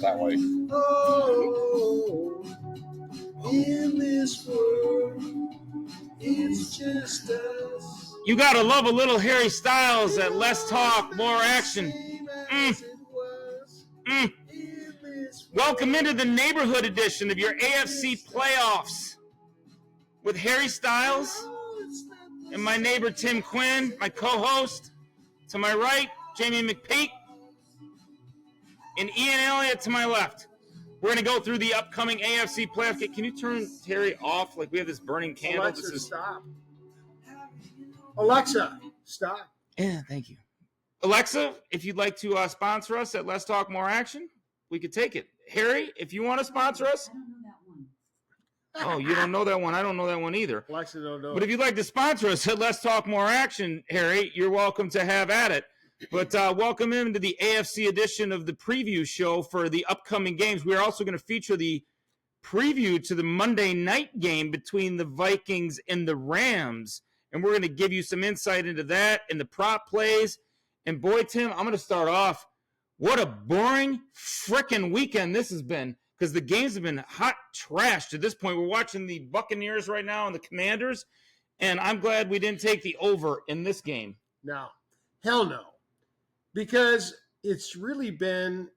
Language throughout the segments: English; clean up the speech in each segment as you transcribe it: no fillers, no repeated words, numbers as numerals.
that way. Oh, in this world, it's just us. You gotta love a little Harry Styles at Let's Talk More Action. Welcome into the neighborhood edition of your AFC playoffs with Harry Styles and my neighbor Tim Quinn, my co-host. To my right, Jamie McPeak, and Ian Elliott to my left. We're going to go through the upcoming AFC playoff game. Can you turn Terry off? Like we have this burning candle. Alexa, stop. Alexa, stop. Yeah, thank you. Alexa, if you'd like to sponsor us at Let's Talk More Action, we could take it. Harry, if you want to sponsor us. I don't know that one. Oh, you don't know that one? I don't know that one either. Alexa don't know. But if you'd like to sponsor us at Let's Talk More Action, Harry, you're welcome to have at it. But welcome into the AFC edition of the preview show for the upcoming games. We are also going to feature the preview to the Monday night game between the Vikings and the Rams. And we're going to give you some insight into that and the prop plays. And boy, Tim, I'm going to start off. What a boring frickin' weekend this has been, because the games have been hot trash to this point. We're watching the Buccaneers right now and the Commanders, and I'm glad we didn't take the over in this game. No. Hell no. Because it's really been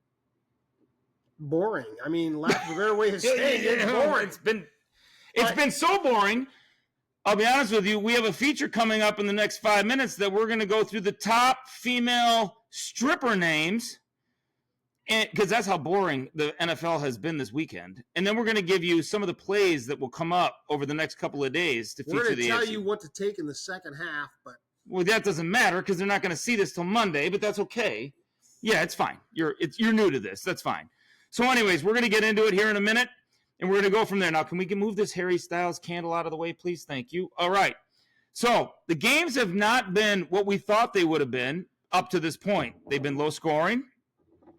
boring. I mean, lack of a better way to say it, it's boring. It's been so boring. I'll be honest with you, we have a feature coming up in the next 5 minutes that we're going to go through the top female stripper names, because that's how boring the NFL has been this weekend. And then we're going to give you some of the plays that will come up over the next couple of days to feature the We're going to tell AFC. you what to take in the second half, but well, that doesn't matter because they're not going to see this till Monday, but that's okay. Yeah, it's fine. You're new to this. That's fine. So anyways, we're going to get into it here in a minute, and we're going to go from there. Now, can we move this Harry Styles candle out of the way, please? Thank you. All right. So the games have not been what we thought they would have been up to this point. They've been low scoring.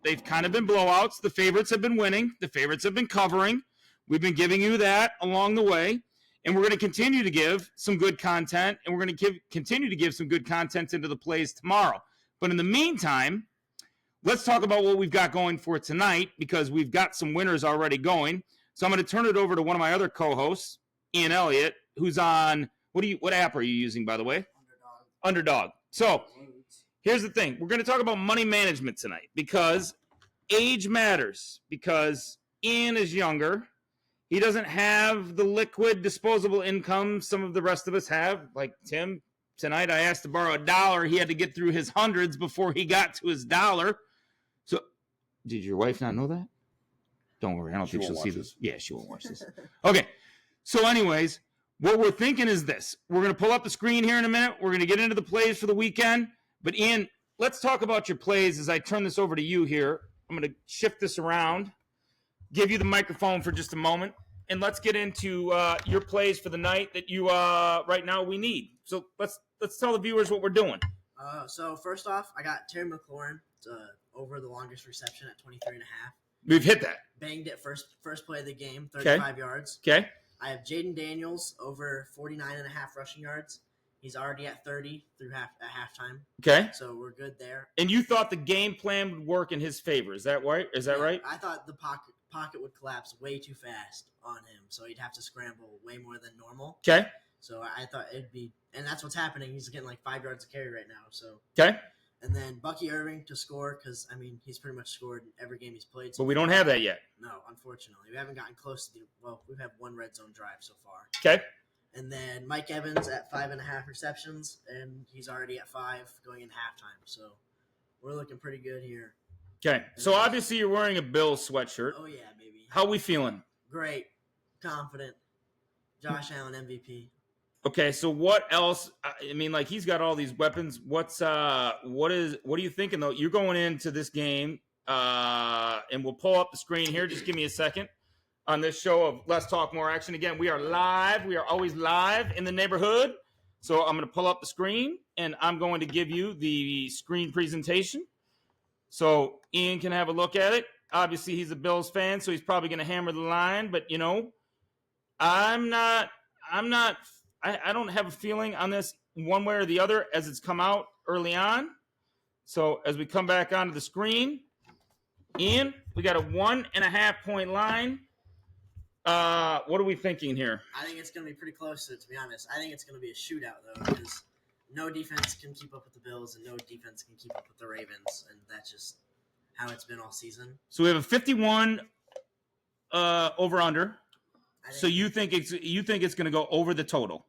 They've kind of been blowouts. The favorites have been winning. The favorites have been covering. We've been giving you that along the way. And we're going to continue to give some good content, and we're going to continue to give some good content into the plays tomorrow. But in the meantime, let's talk about what we've got going for tonight, because we've got some winners already going. So I'm going to turn it over to one of my other co-hosts, Ian Elliott, who's on what app are you using, by the way? Underdog. So here's the thing. We're going to talk about money management tonight because age matters, because Ian is younger. He doesn't have the liquid disposable income some of the rest of us have. Like Tim, tonight I asked to borrow $1. He had to get through his hundreds before he got to his dollar. So did your wife not know that? Don't worry. I don't think she'll see this. Yeah, she won't watch this. Okay. So anyways, what we're thinking is this. We're going to pull up the screen here in a minute. We're going to get into the plays for the weekend. But Ian, let's talk about your plays as I turn this over to you here. I'm going to shift this around, give you the microphone for just a moment, and let's get into your plays for the night that you right now we need. So let's tell the viewers what we're doing. So first off, I got Terry McLaurin over the longest reception at 23.5. We've hit that. Banged it first play of the game, 35 yards. Okay. I have Jaden Daniels over 49.5 rushing yards. He's already at 30 at halftime. Okay. So we're good there. And you thought the game plan would work in his favor. Is that right? Right? I thought the pocket would collapse way too fast on him, so he'd have to scramble way more than normal. Okay. So I thought it'd be – and that's what's happening. He's getting like 5 yards a carry right now. So okay. And then Bucky Irving to score because, I mean, he's pretty much scored in every game he's played. But we don't have that yet. No, unfortunately. We haven't gotten close to we've had one red zone drive so far. Okay. And then Mike Evans at 5.5 receptions, and he's already at 5 going into halftime. So we're looking pretty good here. Okay. So obviously you're wearing a Bills sweatshirt. Oh, yeah, baby. How we feeling? Great. Confident. Josh Allen MVP. Okay, so what else? I mean, like, he's got all these weapons. What are you thinking, though? You're going into this game, and we'll pull up the screen here. Just give me a second on this show of Let's Talk More Action. Again, we are live. We are always live in the neighborhood. So I'm going to pull up the screen, and I'm going to give you the screen presentation so Ian can have a look at it. Obviously, he's a Bills fan, so he's probably going to hammer the line. But, you know, I don't have a feeling on this one way or the other as it's come out early on. So as we come back onto the screen, Ian, we got a 1.5 point line. What are we thinking here? I think it's going to be pretty close to be honest. I think it's going to be a shootout, though, because no defense can keep up with the Bills and no defense can keep up with the Ravens, and that's just how it's been all season. So we have a 51 over-under. So you think it's going to go over the total?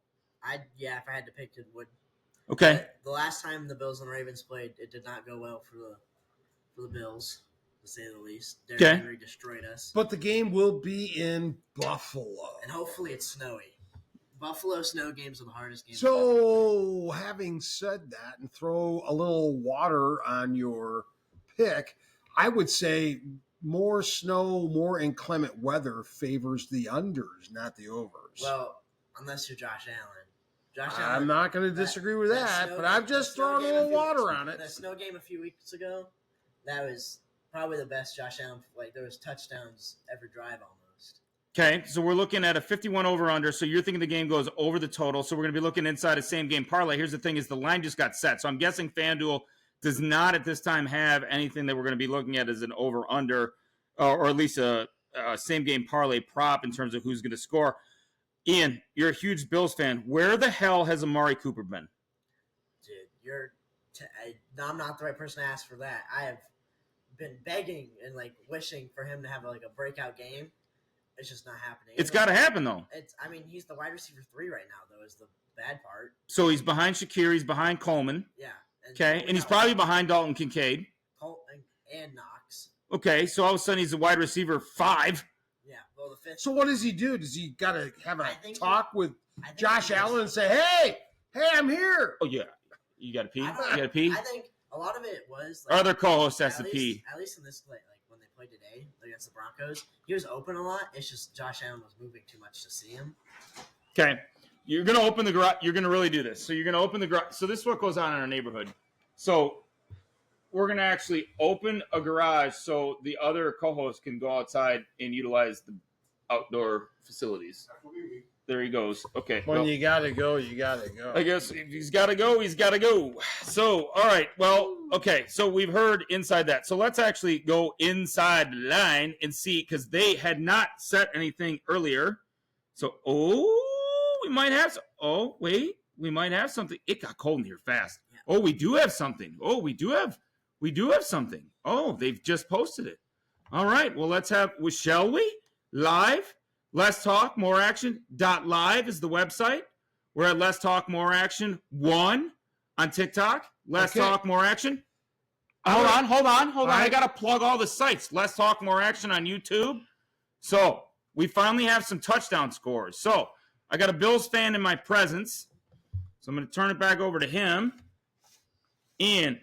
If I had to pick, it would. Okay. The last time the Bills and Ravens played, it did not go well for the Bills, to say the least. Derrick Henry destroyed us. But the game will be in Buffalo. And hopefully it's snowy. Buffalo snow games are the hardest games. So, having said that, and throw a little water on your pick, I would say more snow, more inclement weather favors the unders, not the overs. Well, unless you're Josh Allen. I'm not going to disagree with that, but I've just thrown a little water on it. That snow game a few weeks ago, that was probably the best Josh Allen. Like, there was touchdowns every drive almost. Okay, so we're looking at a 51 over-under, so you're thinking the game goes over the total, so we're going to be looking inside a same-game parlay. Here's the thing is the line just got set, so I'm guessing FanDuel does not at this time have anything that we're going to be looking at as an over-under or at least a same-game parlay prop in terms of who's going to score. Ian, you're a huge Bills fan. Where the hell has Amari Cooper been? Dude, I'm not the right person to ask for that. I have been begging and wishing for him to have a breakout game. It's just not happening. It's got to happen though. He's the wide receiver 3 right now, though, is the bad part. So he's behind Shakir, he's behind Coleman. Yeah. Okay, and he's probably behind Dalton Kincaid. And Knox. Okay, so all of a sudden he's a wide receiver 5. Yeah, well, the 5th. So what does he do? Does he got to have a talk with Josh Allen and say, hey, I'm here? Oh, yeah. You got to pee? You got to pee? I think a lot of it was... Our other co-host has to pee. At least in this play, when they played today against the Broncos, he was open a lot. It's just Josh Allen was moving too much to see him. Okay. You're going to open the garage. You're going to really do this. So you're going to open the garage. So this is what goes on in our neighborhood. So we're going to actually open a garage so the other co-host can go outside and utilize the outdoor facilities. There he goes. Okay. When you got to go, you got to go. I guess if he's got to go, he's got to go. So, all right. Well, okay. So we've heard inside that. So let's actually go inside the line and see because they had not set anything earlier. So, we might have – wait. We might have something. It got cold in here fast. Oh, we do have something. Oh, we do have something. Oh, they've just posted it. All right. Well, let's have – shall we? Live. Let's Talk More Action .live is the website. We're at Let's Talk More Action 1 on TikTok. Let's Talk More Action. Hold on. Right. I got to plug all the sites. Let's Talk More Action on YouTube. So we finally have some touchdown scores. So I got a Bills fan in my presence. So I'm going to turn it back over to him. Ian,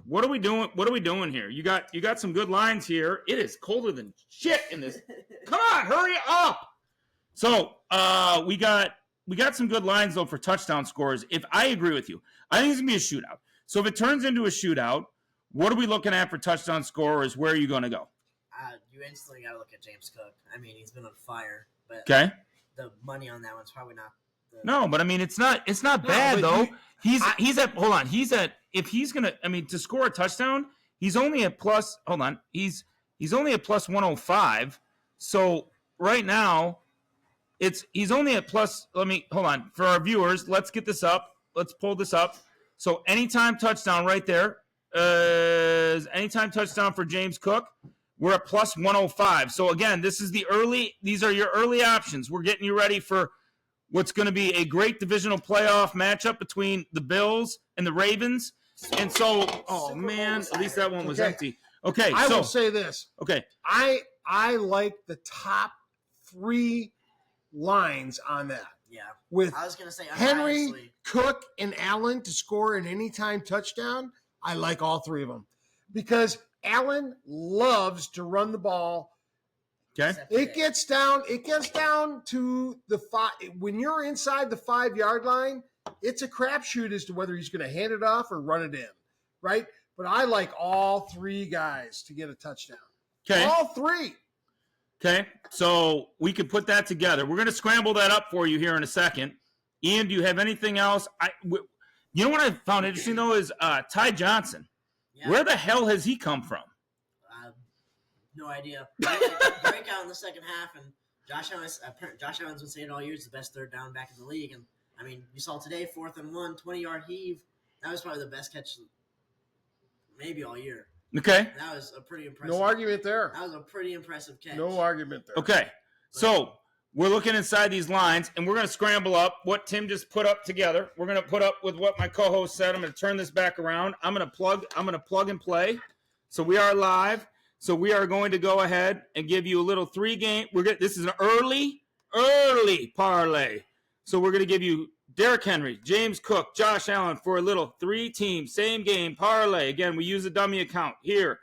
what are we doing? What are we doing here? You got some good lines here. It is colder than shit in this. Come on, hurry up. So we got some good lines though for touchdown scores. If I agree with you, I think it's gonna be a shootout. So if it turns into a shootout, what are we looking at for touchdown scorers? Where are you going to go? You instantly got to look at James Cook. I mean, he's been on fire, but okay, the money on that one's probably not. No, but I mean, it's not bad though. He's to score a touchdown, he's only at plus. Hold on, he's only at plus 105. So right now, he's only at plus. Hold on for our viewers. Let's get this up. Let's pull this up. So anytime touchdown right there. Anytime touchdown for James Cook. We're at plus 105. So again, these are your early options. We're getting you ready for what's going to be a great divisional playoff matchup between the Bills and the Ravens. And so, oh man, at least that one was empty. Okay, I will say this. Okay. I like the top 3 lines on that. Yeah. With I was going to say Henry, Cook, and Allen to score an anytime touchdown. I like all 3 of them because Allen loves to run the ball. Okay. It gets down to the 5. When you're inside the 5-yard line, it's a crapshoot as to whether he's going to hand it off or run it in, right? But I like all 3 guys to get a touchdown. Okay. All 3. Okay. So we can put that together. We're going to scramble that up for you here in a second. Ian, do you have anything else? You know what I found interesting, though, is Ty Johnson. Yeah. Where the hell has he come from? No idea. Breakout in the second half, and Josh Allen's been saying all year it's the best third down back in the league. And I mean, you saw today 4th and 1, 20-yard heave. That was probably the best catch maybe all year. Okay. That was a pretty impressive. No argument there. That was a pretty impressive catch. No argument there. Okay. So we're looking inside these lines, and we're going to scramble up what Tim just put up together. We're going to put up with what my co-host said. I'm going to turn this back around. I'm going to plug and play. So we are live. So we are going to go ahead and give you a little 3-game. This is an early parlay. So we're going to give you Derrick Henry, James Cook, Josh Allen for a little 3-team, same game parlay. Again, we use a dummy account here.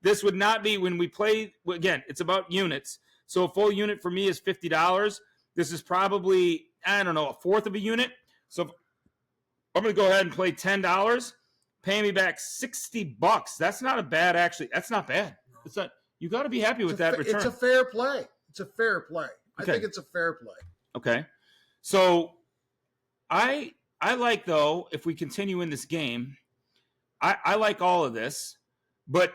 This would not be when we play. Again, it's about units. So a full unit for me is $50. This is probably, I don't know, a fourth of a unit. So I'm going to go ahead and play $10. Pay me back $60. That's not a bad, actually. That's not bad. It's not. You got to be happy with that return. It's a fair play. It's a fair play. Okay. I think it's a fair play. Okay. So I like, though, if we continue in this game, I like all of this, but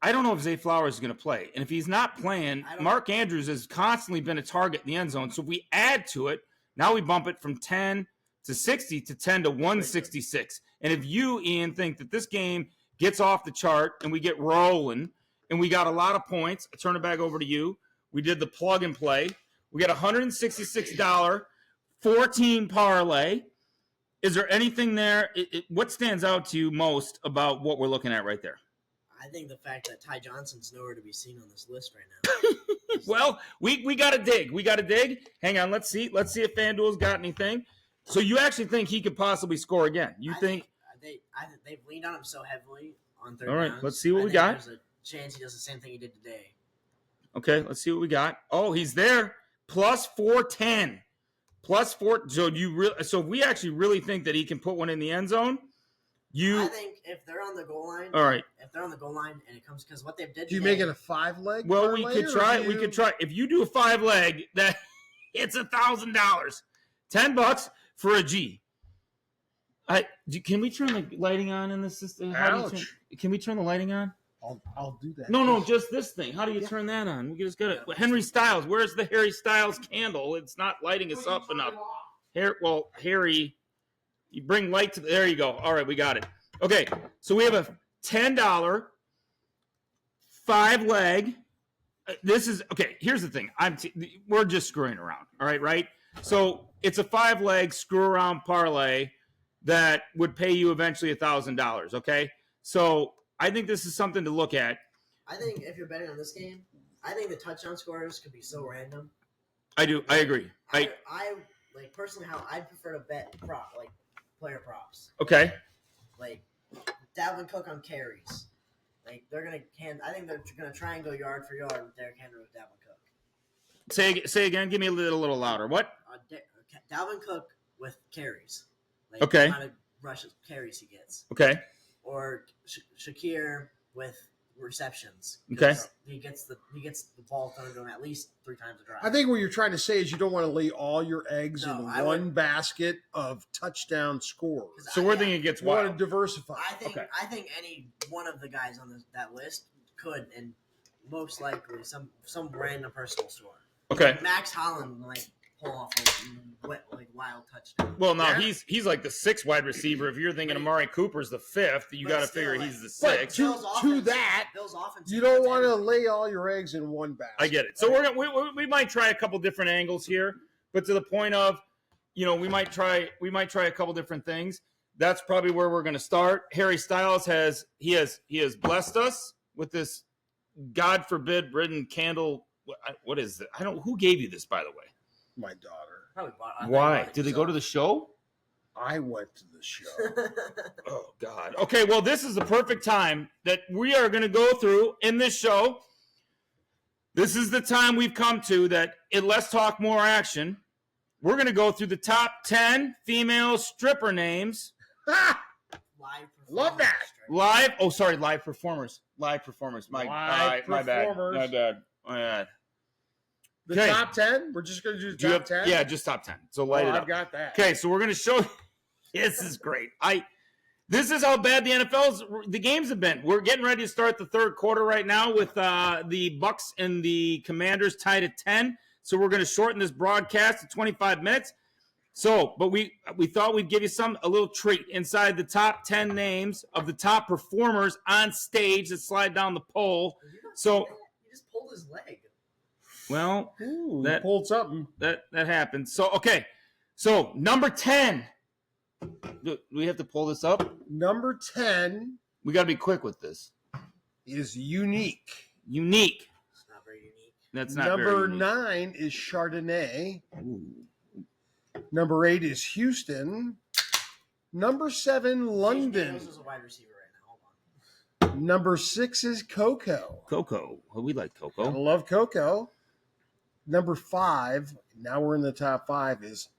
I don't know if Zay Flowers is going to play. And if he's not playing, Mark Andrews has constantly been a target in the end zone. So if we add to it, now we bump it from 10 to 60 to 10 to 166. And if you, Ian, think that this game gets off the chart and we get rolling and we got a lot of points, I turn it back over to you. We did the plug and play. We got $166 4-team parlay. Is there anything there? What stands out to you most about what we're looking at right there? I think the fact that Ty Johnson's nowhere to be seen on this list right now. Well, we got to dig. We got to dig. Hang on. Let's see if FanDuel's got anything. So you actually think he could possibly score again? I think they've leaned on him so heavily on third All right, downs. let's see what we got. There's a chance he does the same thing he did today. Okay, let's see what we got. Oh, he's there. Plus 410. Plus 4. So if we actually really think that he can put one in the end zone, I think if they're on the goal line. All right. If they're on the goal line and it comes because what they've did. Do you make it a 5-leg? Well, we could try. We could try. If you do a 5-leg, that it's $1,000. $10 for a G. Can we turn the lighting on in the system? Can we turn the lighting on? I'll do that. No, just this thing. How do you turn that on? We just got it. Henry Styles. Where's the Harry Styles candle? It's not lighting us up enough. Harry, you bring light to there you go. All right, we got it. Okay, so we have a $10 5-leg. This is okay. Here's the thing. We're just screwing around. All right. So it's a 5-leg screw around parlay that would pay you eventually $1,000. Okay, so I think this is something to look at. I think if you're betting on this game, I think the touchdown scorers could be so random. I do. I agree. I like personally how I prefer to bet player props. Okay. Like Dalvin Cook on carries. Like I think they're gonna try and go yard for yard with Derrick Henry with Dalvin Cook. Say again. Give me a little louder. What? Dalvin Cook with carries. Okay. The amount of rushes carries he gets. Okay. Or Shakir with receptions. Okay. He gets the ball thrown to him at least 3 times a drive. I think what you're trying to say is you don't want to lay all your eggs in one basket of touchdown scores. So we're thinking it gets wild. You want to diversify. I think any one of the guys on that list could, and most likely some random person will score. Okay. Max Holland pull off wild touchdown. Well, no, he's like the 6th wide receiver. If you're thinking Amari Cooper's the 5th, you got to figure he's the 6th. To that, you don't want to lay all your eggs in one basket. I get it. So we might try a couple different angles here, but to the point of, we might try a couple different things. That's probably where we're going to start. Harry Styles has blessed us with this God forbid ridden candle. What is it? Who gave you this, by the way? My daughter. Why? Did they go to the show? I went to the show. Oh, God. Okay, well, this is the perfect time that we are going to go through in this show. This is the time we've come to that in Let's Talk More Action, we're going to go through the top 10 female stripper names. Love that. Live performers. My bad. The top 10? We're just going to do the top 10? Yeah, just top 10. So light it up. I've got that. Okay, so we're going to show – this is great. This is how bad the games have been. We're getting ready to start the third quarter right now with the Bucks and the Commanders tied at 10. So we're going to shorten this broadcast to 25 minutes. So, but we thought we'd give you a little treat inside the top 10 names of the top performers on stage that slide down the pole. So he just pulled his leg. Well, that pulled something. That happens. So, okay. So, number 10. Do we have to pull this up? Number 10. We got to be quick with this. Is unique. Unique. It's not very unique. That's not Number very unique. 9 is Chardonnay. Ooh. Number 8 is Houston. Number 7, London. This is a wide receiver right now. Hold on. Number 6 is Coco. Coco. Oh, we like Coco. I love Coco. Number 5, now we're in the top 5, is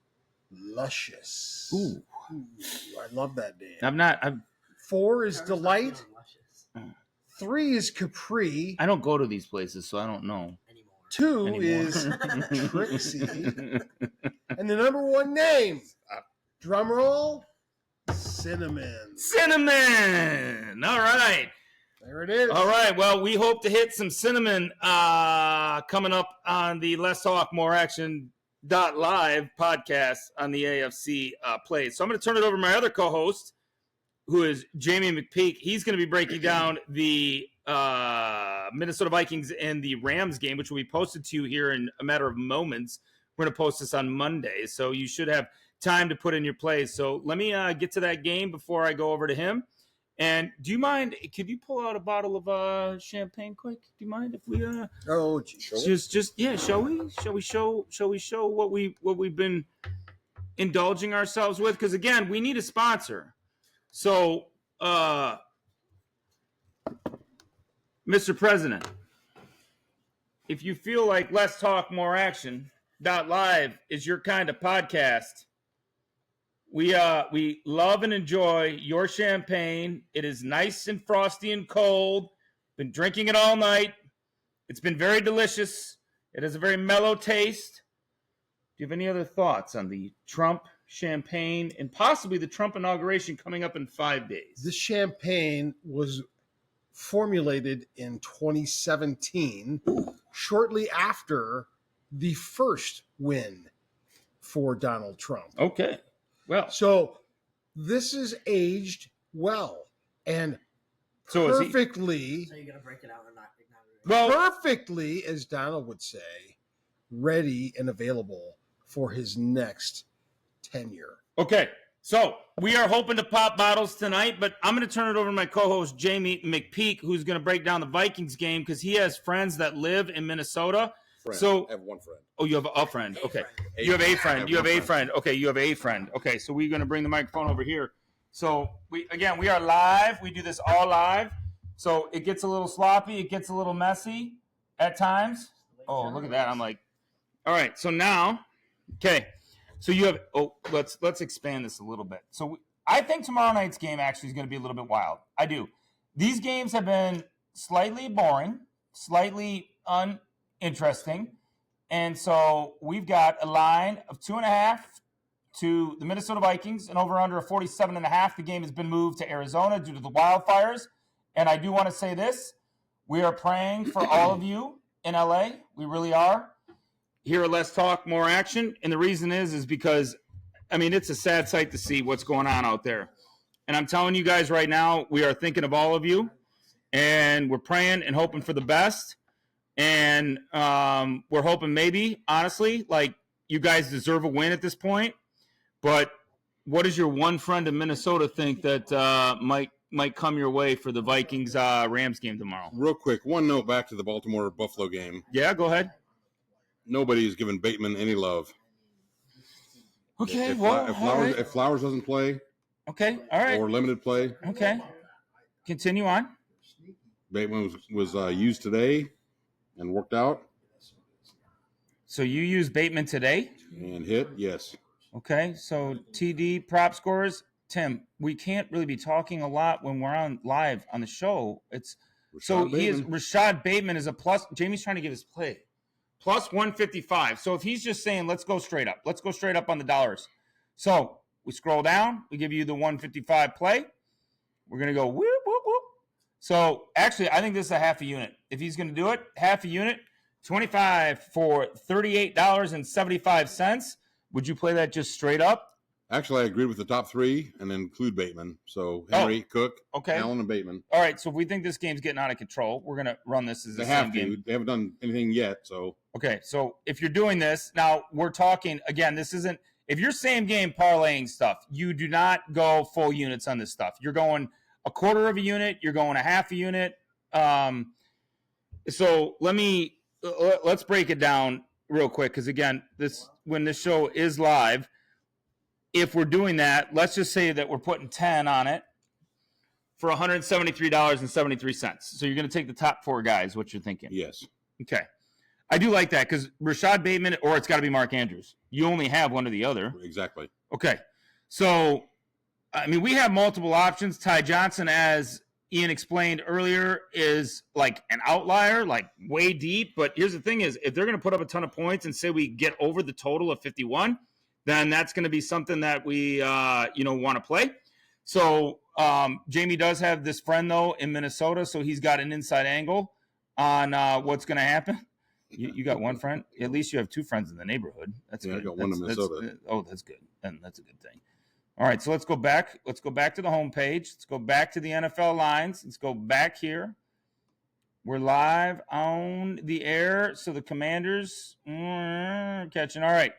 Luscious. Ooh. I love that name. 4 is Trevor's not Delight. feeling luscious 3 is Capri. I don't go to these places, so I don't know. anymore. 2 Anymore. is Trixie. And the number 1 name, drumroll, Cinnamon. Cinnamon. All right. There it is. All right. Well, we hope to hit some cinnamon coming up on the Let's Talk More Action .live podcast on the AFC plays. So I'm going to turn it over to my other co-host, who is Jamie McPeak. He's going to be breaking down the Minnesota Vikings and the Rams game, which will be posted to you here in a matter of moments. We're going to post this on Monday, so you should have time to put in your plays. So let me get to that game before I go over to him. And do you mind? Could you pull out a bottle of champagne, quick? Do you mind if we? Oh, geez. Just yeah. Shall we show what we've been indulging ourselves with? Because again, we need a sponsor. So, Mr. President, if you feel like Let's Talk More Action .live is your kind of podcast, we love and enjoy your champagne. It is nice and frosty and cold. Been drinking it all night. It's been very delicious. It has a very mellow taste. Do you have any other thoughts on the Trump champagne and possibly the Trump inauguration coming up in 5 days? This champagne was formulated in 2017, shortly after the first win for Donald Trump. Okay. Well, So this is aged well and So is he- perfectly, So you're gonna break it out and not it. well, perfectly, as Donald would say, ready and available for his next tenure. okay. So we are hoping to pop bottles tonight, but I'm going to turn it over to my co-host, Jamie McPeak, who's going to break down the Vikings game because he has friends that live in Minnesota. Friend. So- I have one friend. Oh, you have a friend. A Okay. friend. You have a friend. You have a one friend. Okay, you have a friend. Okay, so we're going to bring the microphone over here. So we are live. We do this all live. So it gets a little sloppy. It gets a little messy at times. Oh, look at that. I'm like, all right. So now, okay. So you have. Oh, let's expand this a little bit. So I think tomorrow night's game actually is going to be a little bit wild. I do. These games have been slightly boring, slightly uninteresting. And so we've got a line of 2.5 to the Minnesota Vikings and over under a 47.5. The game has been moved to Arizona due to the wildfires. And I do want to say this. We are praying for all of you in LA. We really are. Here at Let's Talk More Action. And the reason is because, I mean, it's a sad sight to see what's going on out there. And I'm telling you guys right now, we are thinking of all of you. And we're praying and hoping for the best. And we're hoping maybe, honestly, like you guys deserve a win at this point. But what does your one friend in Minnesota think that might come your way for the Vikings Rams game tomorrow? Real quick, one note back to the Baltimore Buffalo game. Yeah, go ahead. Nobody's given Bateman any love. Okay, if, well, if all Flowers, right. if Flowers doesn't play Okay, all right. or limited play, Okay. Continue on. Bateman was used today and worked out So you use Bateman today? and hit. Yes. Okay, so TD prop scores. Tim, we can't really be talking a lot when we're on live on the show. It's so Rashad he is Bateman. Rashad Bateman is a plus. Jamie's trying to give his play plus 155. So if he's just saying let's go straight up on the dollars. So we scroll down, we give you the 155 play. We're going to go whoop, whoop, whoop. So actually, I think this is a half a unit. If he's going to do it, half a unit, 25 for $38.75. Would you play that just straight up? Actually, I agreed with the top three and include Bateman. So Henry, Cook, okay. Allen, and Bateman. All right. So if we think this game's getting out of control, we're going to run this as the same game. They haven't done anything yet. So okay. So if you're doing this now, we're talking again. This isn't. If you're same game parlaying stuff, you do not go full units on this stuff. You're going a quarter of a unit. You're going a half a unit. So let's break it down real quick because again, when this show is live. If we're doing that, let's just say that we're putting 10 on it for $173.73. So you're going to take the top four guys, what you're thinking. yes. Okay. I do like that because Rashad Bateman or it's got to be Mark Andrews. You only have one or the other. Exactly. Okay. So, I mean, we have multiple options. Ty Johnson, as Ian explained earlier, is like an outlier, like way deep. But here's the thing is, if they're going to put up a ton of points and say we get over the total of 51, then that's going to be something that we, want to play. So Jamie does have this friend, though, in Minnesota, so he's got an inside angle on what's going to happen. You got one friend? At least you have two friends in the neighborhood. That's good. I got one in Minnesota. That's good. Then that's a good thing. All right, so let's go back. Let's go back to the homepage. Let's go back to the NFL lines. Let's go back here. We're live on the air, so the Commanders catching. All right.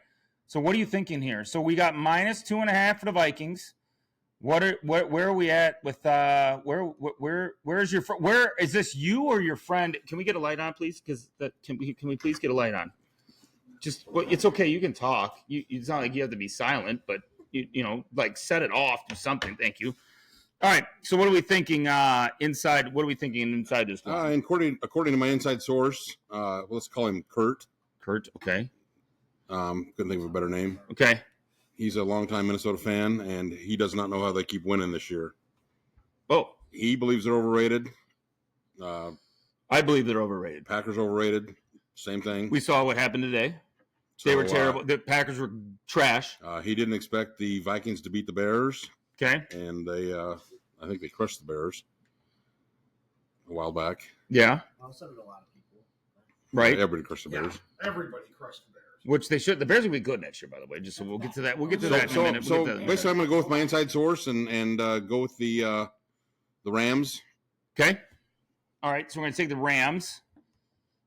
So what are you thinking here? So we got -2.5 for the Vikings. Where are we at with where is this you or your friend? Can we get a light on, please? Because can we please get a light on? It's okay. You can talk. It's not like you have to be silent, but like set it off, do something. Thank you. All right. So what are we thinking inside? What are we thinking inside this one? According to my inside source, let's call him Kurt. Kurt. Okay. Couldn't think of a better name. Okay. He's a longtime Minnesota fan, and he does not know how they keep winning this year. Oh. He believes they're overrated. I believe they're overrated. Packers overrated. Same thing. We saw what happened today. They were terrible. The Packers were trash. He didn't expect the Vikings to beat the Bears. Okay. And I think they crushed the Bears a while back. Yeah. Well, so did a lot of people. Right. Everybody crushed the Bears. Everybody crushed the Bears. Which they should. The Bears will be good next year, by the way. Just so we'll get to that. We'll get to that in a minute. So basically, I'm going to go with my inside source and go with the Rams. Okay. All right. So we're going to take the Rams,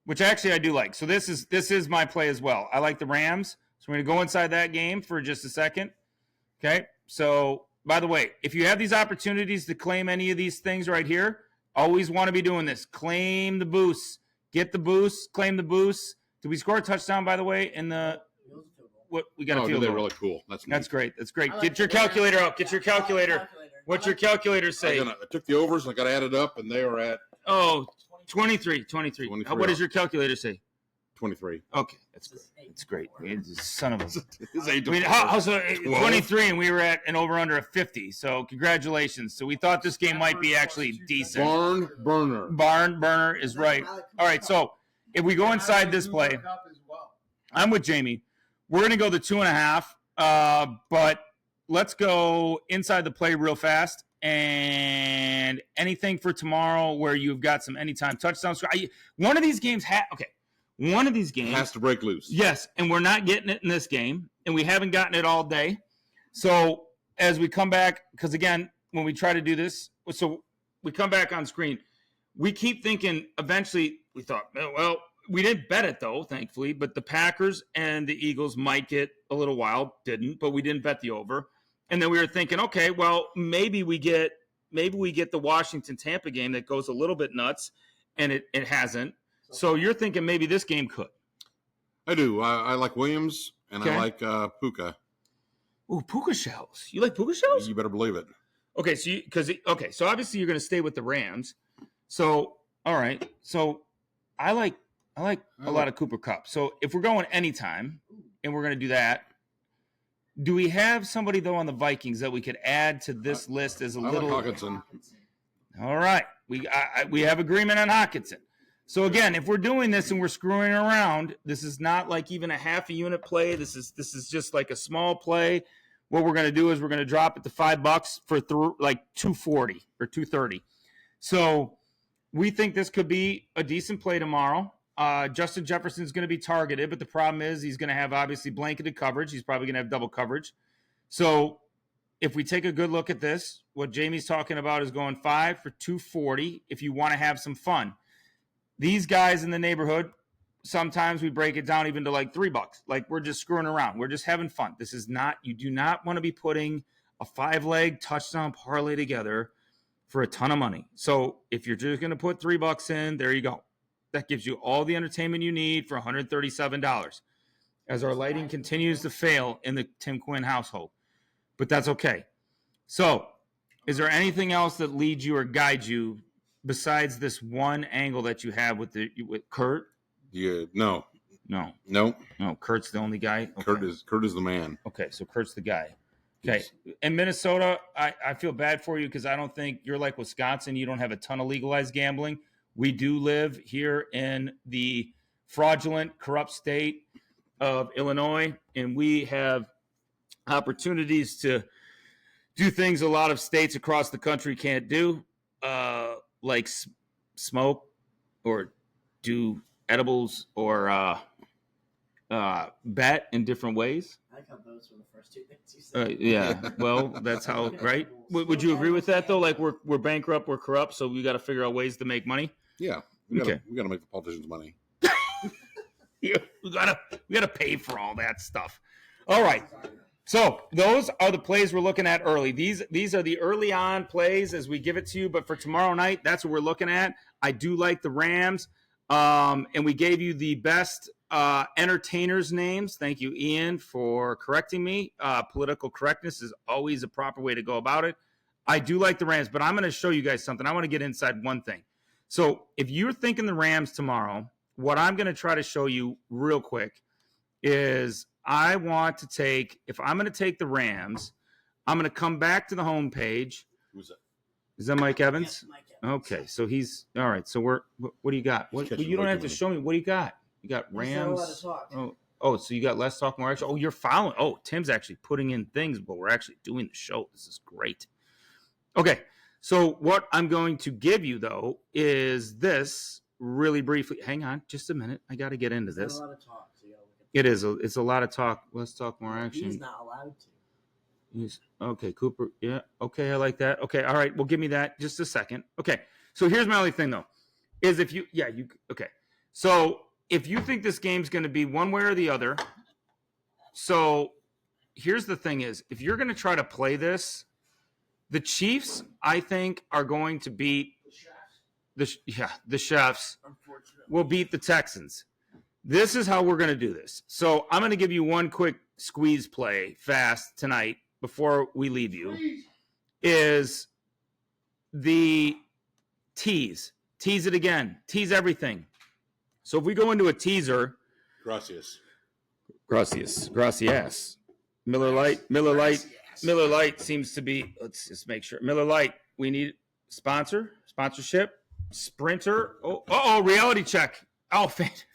which actually I do like. So this is my play as well. I like the Rams. So we're going to go inside that game for just a second. Okay. So by the way, if you have these opportunities to claim any of these things right here, always want to be doing this. Claim the boost. Get the boost. Claim the boost. Did we score a touchdown, by the way, in the what we got a field goal? Really cool. That's great. That's great. Get your calculator out. Get your calculator. What's your calculator say? I took the overs and I got added up, and they were at 23. What does your calculator say? 23. Okay, that's great. It's great. Son of a. It's 23, and we were at an over/under of 50. So congratulations. So we thought this game might be actually decent. Barn burner is right. All right, so. If we go inside this play, I'm with Jamie. We're going to go the 2.5, but let's go inside the play real fast. And anything for tomorrow where you've got some anytime touchdowns. One of these games has to break loose. Yes, and we're not getting it in this game, and we haven't gotten it all day. So as we come back, because again, when we try to do this, so we come back on screen, we keep thinking eventually we thought, well, we didn't bet it though, thankfully, but the Packers and the Eagles might get a little wild, didn't, but we didn't bet the over. And then we were thinking, okay, well, maybe we get the Washington-Tampa game that goes a little bit nuts, and it hasn't. So you're thinking maybe this game could. I do. I like Williams, and I like Puka. Ooh, Puka shells. You like Puka shells? You better believe it. Okay, so obviously you're going to stay with the Rams. So all right, so I like a lot of Cooper Kupp. So if we're going anytime, and we're going to do that, do we have somebody though on the Vikings that we could add to this list as a little? Like Hawkinson. All right, we have agreement on Hawkinson. So again, if we're doing this and we're screwing around, this is not like even a half a unit play. This is just like a small play. what we're going to do is we're going to drop it to $5 for like 240 or 230. So we think this could be a decent play tomorrow. Justin Jefferson's going to be targeted, but the problem is he's going to have obviously blanketed coverage. He's probably going to have double coverage. So if we take a good look at this, what Jamie's talking about is going 5 for 240 if you want to have some fun. These guys in the neighborhood, sometimes we break it down even to like $3. Like we're just screwing around. We're just having fun. This is not, you do not want to be putting a 5-leg touchdown parlay together for a ton of money. So if you're just going to put $3 in, there you go. That gives you all the entertainment you need for $137 as our lighting continues to fail in the Tim Quinn household. But that's okay. So is there anything else that leads you or guides you besides this one angle that you have with Kurt? Yeah, no. Kurt's the only guy. Okay. Kurt is the man. Okay, so Kurt's the guy. Okay, in Minnesota, I feel bad for you because I don't think you're like Wisconsin. You don't have a ton of legalized gambling. We do live here in the fraudulent, corrupt state of Illinois, and we have opportunities to do things a lot of states across the country can't do, like smoke or do edibles or bet in different ways. I like how those were the first two things you said. Yeah, well, that's how, right? Would you agree with that, though? Like, we're bankrupt, we're corrupt, so we got to figure out ways to make money? Yeah. We got to make the politicians money. Yeah, we gotta pay for all that stuff. All right. So those are the plays we're looking at early. These are the early on plays as we give it to you. But for tomorrow night, that's what we're looking at. I do like the Rams. And we gave you the best entertainers' names. Thank you, Ian, for correcting me. Political correctness is always a proper way to go about it. I do like the Rams, but I'm going to show you guys something. I want to get inside one thing. So if you're thinking the Rams tomorrow, what I'm going to try to show you real quick is I want to take, if I'm going to take the Rams, I'm going to come back to the homepage. Who's that? Is that Mike Evans? Yes, Mike Evans. Okay, so he's all right. So what do you got? You don't have to show me. What do you got? You got Rams. There's not a lot of talk. Oh, so you got less talk, more action. Oh, you're following. Oh, Tim's actually putting in things, but we're actually doing the show. This is great. Okay, so what I'm going to give you though is this really briefly. Hang on, just a minute. I got to get into this. There's not a lot of talk. So It is. It's a lot of talk. Let's talk more action. He's not allowed to. Okay, Cooper. Yeah. Okay, I like that. Okay, all right. Well, give me that. Just a second. Okay. So here's my only thing though, is if you. Okay. So if you think this game's going to be one way or the other, so here's the thing: is if you're going to try to play this, the Chiefs, I think, are going to beat the Chefs. Unfortunately, Will beat the Texans. This is how we're going to do this. So I'm going to give you one quick squeeze play fast tonight before we leave you. Is the tease. Tease it again. Tease everything. So if we go into a teaser. Gracias. Miller Lite seems to be, let's just make sure. Miller Lite, we need sponsorship, Sprinter. Oh, reality check. Oh,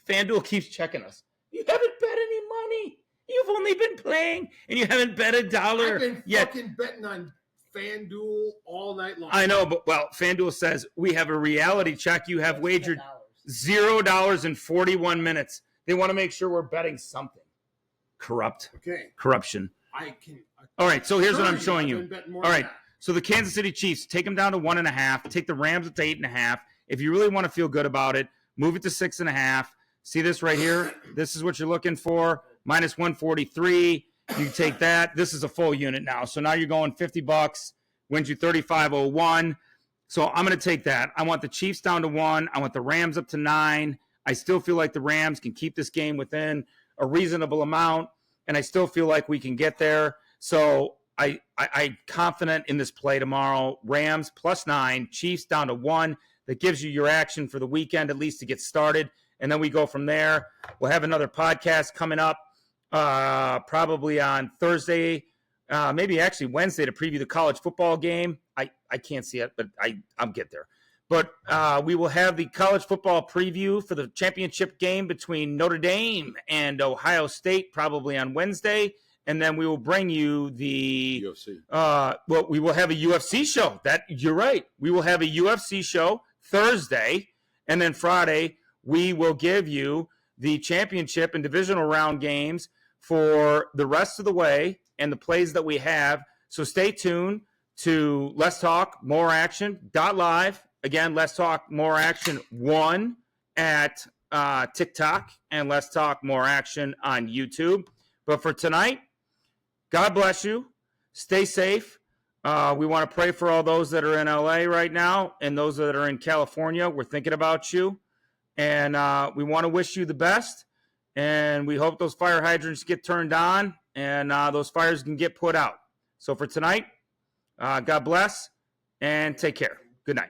FanDuel keeps checking us. You haven't bet any money. You've only been playing, and you haven't bet $1 I've been yet. fucking betting on FanDuel all night long. I know, but FanDuel says we have a reality check. You have wagered $0 in 41 minutes. They want to make sure we're betting something. Corruption. All right, so here's what I'm showing you. All right, so the Kansas City Chiefs, take them down to 1.5. Take the Rams up to 8.5. If you really want to feel good about it, move it to 6.5. See this right here? This is what you're looking for. Minus 143. You take that. This is a full unit now. So now you're going $50. Wins you 35.01. So I'm going to take that. I want the Chiefs down to 1. I want the Rams up to 9. I still feel like the Rams can keep this game within a reasonable amount, and I still feel like we can get there. So I'm confident in this play tomorrow. Rams plus 9, Chiefs down to 1. That gives you your action for the weekend, at least to get started. And then we go from there. We'll have another podcast coming up probably on Thursday, maybe actually Wednesday, to preview the college football game. I can't see it, but I'll get there. But we will have the college football preview for the championship game between Notre Dame and Ohio State probably on Wednesday. and then we will bring you the UFC. Well, we will have a UFC show. That you're right. We will have a UFC show Thursday, and then Friday we will give you the championship and divisional round games for the rest of the way and the plays that we have. So stay tuned to Let's Talk More Action .live. Again, Let's Talk More Action 1 at TikTok, and Let's Talk More Action on YouTube. But for tonight, God bless you. Stay safe. We want to pray for all those that are in LA right now and those that are in California. We're thinking about you. And we want to wish you the best. And we hope those fire hydrants get turned on and those fires can get put out. So for tonight, God bless and take care. Good night.